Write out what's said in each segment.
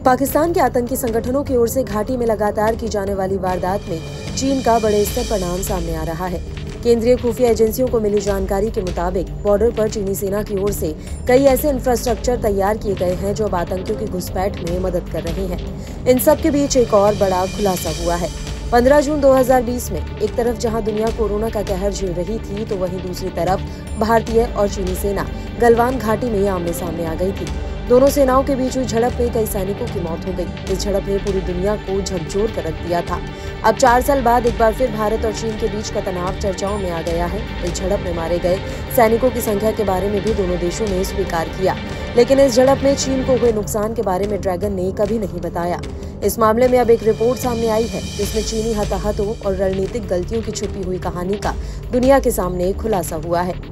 पाकिस्तान के आतंकी संगठनों की ओर से घाटी में लगातार की जाने वाली वारदात में चीन का बड़े स्तर पर नाम सामने आ रहा है। केंद्रीय खुफिया एजेंसियों को मिली जानकारी के मुताबिक बॉर्डर पर चीनी सेना की ओर से कई ऐसे इंफ्रास्ट्रक्चर तैयार किए गए हैं जो अब आतंकियों की घुसपैठ में मदद कर रहे हैं। इन सब के बीच एक और बड़ा खुलासा हुआ है। 15 जून 2020 में एक तरफ जहां दुनिया कोरोना का कहर झेल रही थी, तो वहीं दूसरी तरफ भारतीय और चीनी सेना गलवान घाटी में आमने सामने आ गई थी। दोनों सेनाओं के बीच हुई झड़प में कई सैनिकों की मौत हो गई। इस झड़प ने पूरी दुनिया को झकझोर कर रख दिया था। अब 4 साल बाद एक बार फिर भारत और चीन के बीच का तनाव चर्चाओं में आ गया है। इस झड़प में मारे गए सैनिकों की संख्या के बारे में भी दोनों देशों ने स्वीकार किया, लेकिन इस झड़प में चीन को हुए नुकसान के बारे में ड्रैगन ने कभी नहीं बताया। इस मामले में अब एक रिपोर्ट सामने आई है जिसमें चीनी हताहतों और रणनीतिक गलतियों की छुपी हुई कहानी का दुनिया के सामने खुलासा हुआ है।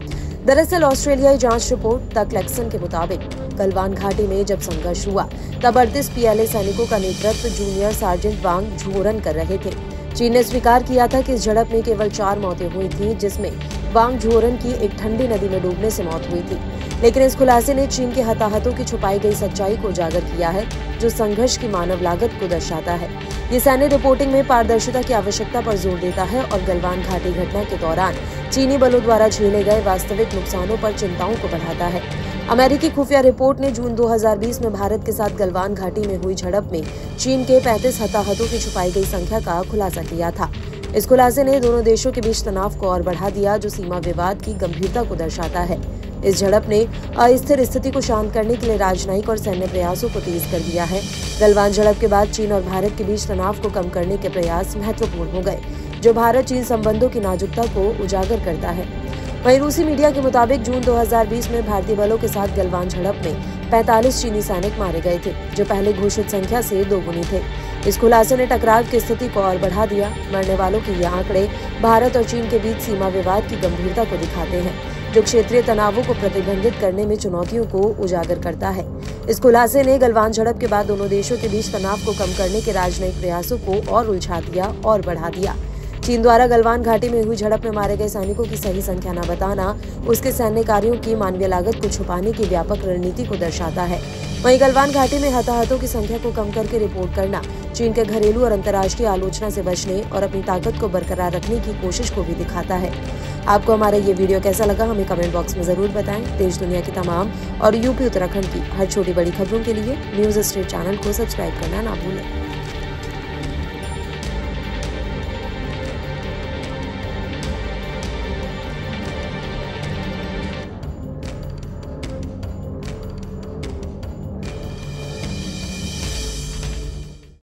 दरअसल ऑस्ट्रेलियाई जांच रिपोर्ट द क्लेक्सन के मुताबिक गलवान घाटी में जब संघर्ष हुआ तब 38 PLA सैनिकों का नेतृत्व जूनियर सार्जेंट वांग झोरन कर रहे थे। चीन ने स्वीकार किया था कि इस झड़प में केवल 4 मौतें हुई थी, जिसमें वांग झोरन की एक ठंडी नदी में डूबने से मौत हुई थी। लेकिन इस खुलासे ने चीन के हताहतों की छुपाई गई सच्चाई को उजागर किया है, जो संघर्ष की मानव लागत को दर्शाता है। ये सैन्य रिपोर्टिंग में पारदर्शिता की आवश्यकता पर जोर देता है और गलवान घाटी घटना के दौरान चीनी बलों द्वारा झेले गए वास्तविक नुकसानों पर चिंताओं को बढ़ाता है। अमेरिकी खुफिया रिपोर्ट ने जून 2020 में भारत के साथ गलवान घाटी में हुई झड़प में चीन के 35 हताहतों की छुपाई गई संख्या का खुलासा किया था। इस खुलासे ने दोनों देशों के बीच तनाव को और बढ़ा दिया, जो सीमा विवाद की गंभीरता को दर्शाता है। इस झड़प ने अस्थिर स्थिति को शांत करने के लिए राजनयिक और सैन्य प्रयासों को तेज कर दिया है। गलवान झड़प के बाद चीन और भारत के बीच तनाव को कम करने के प्रयास महत्वपूर्ण हो गए, जो भारत चीन संबंधों की नाजुकता को उजागर करता है। वहीं रूसी मीडिया के मुताबिक जून 2020 में भारतीय बलों के साथ गलवान झड़प में 45 चीनी सैनिक मारे गए थे, जो पहले घोषित संख्या से दोगुनी थे। इस खुलासे ने टकराव की स्थिति को और बढ़ा दिया। मरने वालों के ये आंकड़े भारत और चीन के बीच सीमा विवाद की गंभीरता को दिखाते हैं, जो क्षेत्रीय तनावों को प्रतिबंधित करने में चुनौतियों को उजागर करता है। इस खुलासे ने गलवान झड़प के बाद दोनों देशों के बीच तनाव को कम करने के राजनयिक प्रयासों को और उलझा दिया और बढ़ा दिया। चीन द्वारा गलवान घाटी में हुई झड़प में मारे गए सैनिकों की सही संख्या न बताना उसके सैन्य कार्यों की मानवीय लागत को छुपाने की व्यापक रणनीति को दर्शाता है। वहीं गलवान घाटी में हताहतों की संख्या को कम करके रिपोर्ट करना चीन के घरेलू और अंतर्राष्ट्रीय आलोचना से बचने और अपनी ताकत को बरकरार रखने की कोशिश को भी दिखाता है। आपको हमारा ये वीडियो कैसा लगा, हमें कमेंट बॉक्स में जरूर बताएं। देश दुनिया की तमाम और यूपी उत्तराखंड की हर छोटी बड़ी खबरों के लिए न्यूज़ स्ट्रीट चैनल को सब्सक्राइब करना ना भूलें।